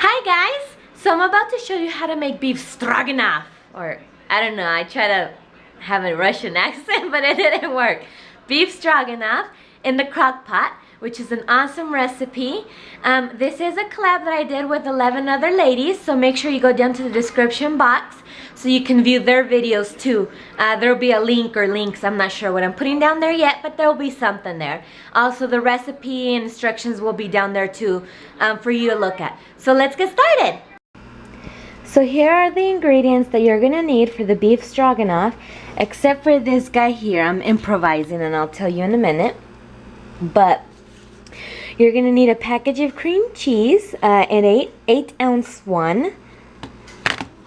Hi guys! So I'm about to show you how to make beef stroganoff, or I don't know, I try to have a Russian accent but it didn't work. Beef stroganoff in the crock pot, which is an awesome recipe. This is a collab that I did with 11 other ladies, so make sure you go down to the description box so you can view their videos too. There'll be a link or links, I'm not sure what I'm putting down there yet, but there'll be something there. Also, the recipe and instructions will be down there too for you to look at. So let's get started. So here are the ingredients that you're gonna need for the beef stroganoff, except for this guy here. I'm improvising and I'll tell you in a minute. But you're gonna need a package of cream cheese, an 8-ounce one.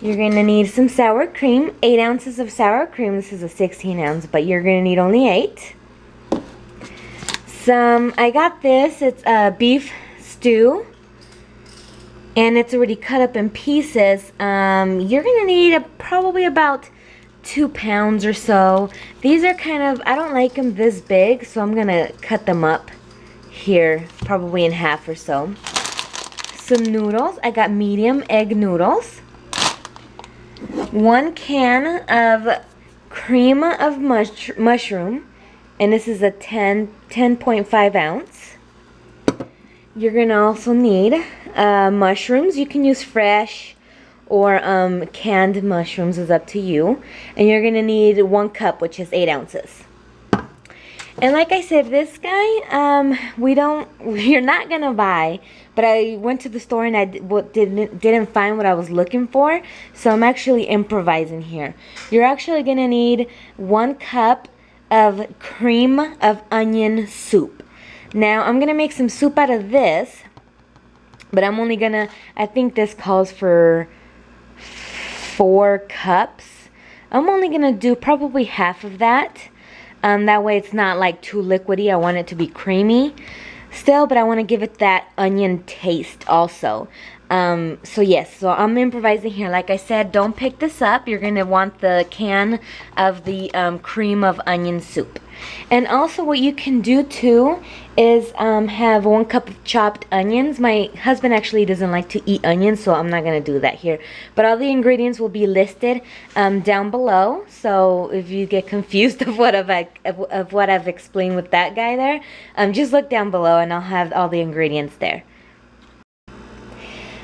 You're gonna need some sour cream, 8 ounces of sour cream. This is a 16-ounce, but you're gonna need only 8. I got this, it's a beef stew, and it's already cut up in pieces. You're gonna need probably about 2 pounds or so. These are kind of, I don't like them this big, so I'm gonna cut them up here, probably in half or so. Some noodles, I got medium egg noodles. 1 can of cream of mushroom, and this is a 10.5 ounce. You're gonna also need mushrooms. You can use fresh or canned mushrooms, is up to you. And you're gonna need 1 cup, which is 8 ounces. And like I said, this guy, you're not gonna buy, but I went to the store and I didn't find what I was looking for, so I'm actually improvising here. You're actually gonna need 1 cup of cream of onion soup. Now, I'm gonna make some soup out of this, but I'm only gonna, I think this calls for 4 cups. I'm only gonna do probably half of that. That way it's not like too liquidy. I want it to be creamy still, but I want to give it that onion taste also. So yes, so I'm improvising here. Like I said, don't pick this up. You're going to want the can of the cream of onion soup. And also what you can do too is have 1 cup of chopped onions. My husband actually doesn't like to eat onions, so I'm not going to do that here. But all the ingredients will be listed down below. So if you get confused of what I've explained with that guy there, just look down below and I'll have all the ingredients there.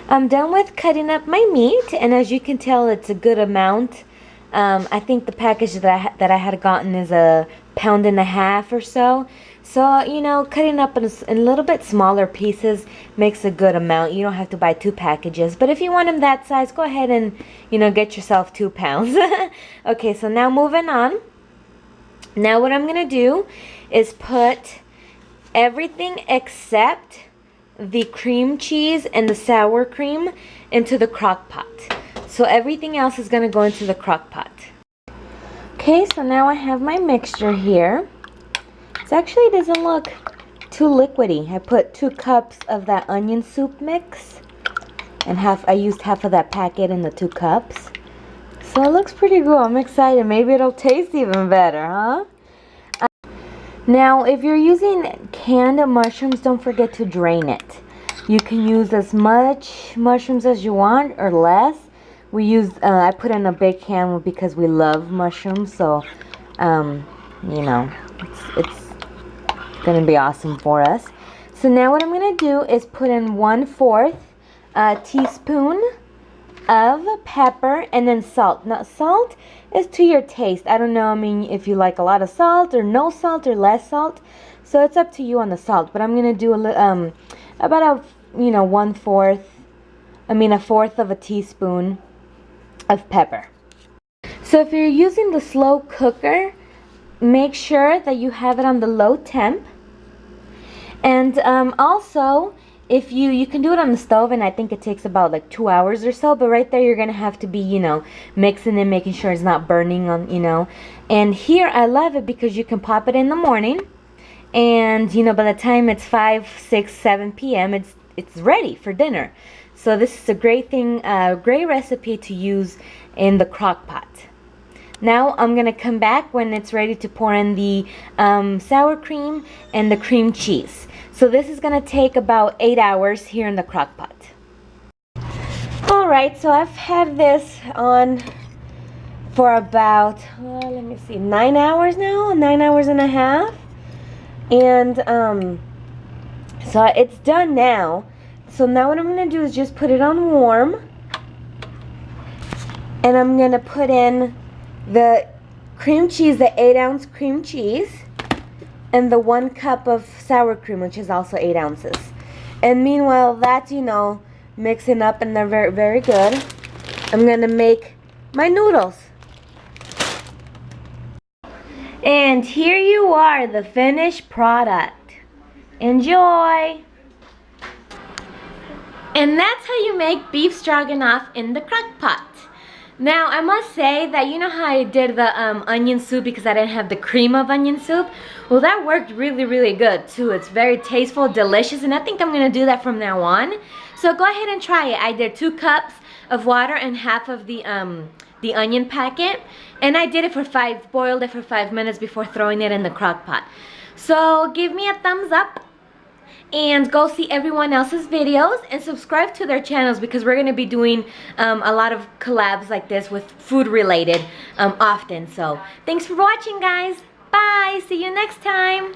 I'm done with cutting up my meat, and as you can tell, it's a good amount. I think the package that I had gotten is a 1.5 pounds or so. So, you know, cutting up in a little bit smaller pieces makes a good amount. You don't have to buy 2 packages. But if you want them that size, go ahead and, you know, get yourself 2 pounds. Okay, so now moving on. Now what I'm going to do is put everything except the cream cheese and the sour cream into the crock pot. So everything else is going to go into the crock pot. Okay, so now I have my mixture here. It actually doesn't look too liquidy. I put 2 cups of that onion soup mix, and I used half of that packet in the 2 cups. So it looks pretty good. I'm excited. Maybe it'll taste even better, huh? Now, if you're using canned mushrooms, don't forget to drain it. You can use as much mushrooms as you want or less. I put in a big can because we love mushrooms, so you know, it's gonna be awesome for us. So now what I'm gonna do is put in 1/4 teaspoon of pepper, and then salt. Now salt is to your taste. I don't know, I mean, if you like a lot of salt or no salt or less salt, so it's up to you on the salt. But I'm gonna do about a 1/4 of a teaspoon of pepper. So if you're using the slow cooker, make sure that you have it on the low temp. And also, if you can do it on the stove, and I think it takes about like 2 hours or so, but right there you're gonna have to be, you know, mixing and making sure it's not burning on, you know. And here I love it because you can pop it in the morning, and you know, by the time it's 5, 6, 7 p.m. it's ready for dinner. So this is a great thing, great recipe to use in the crock pot. Now I'm gonna come back when it's ready to pour in the sour cream and the cream cheese. So this is gonna take about 8 hours here in the crock pot. Alright, so I've had this on for about, let me see, 9 hours now, 9 hours and a half. And so it's done now. So now what I'm going to do is just put it on warm. And I'm going to put in the cream cheese, the 8-ounce cream cheese. And the 1 cup of sour cream, which is also 8 ounces. And meanwhile, that's, you know, mixing up and they're very, very good. I'm going to make my noodles. And here you are, the finished product. Enjoy! And that's how you make beef stroganoff in the crock pot. Now, I must say that you know how I did the onion soup because I didn't have the cream of onion soup? Well, that worked really, really good too. It's very tasteful, delicious, and I think I'm going to do that from now on. So go ahead and try it. I did 2 cups of water and half of the onion packet, and I did it boiled it for 5 minutes before throwing it in the crock pot. So give me a thumbs up and go see everyone else's videos and subscribe to their channels because we're going to be doing a lot of collabs like this with food related often. So thanks for watching, guys. Bye. See you next time.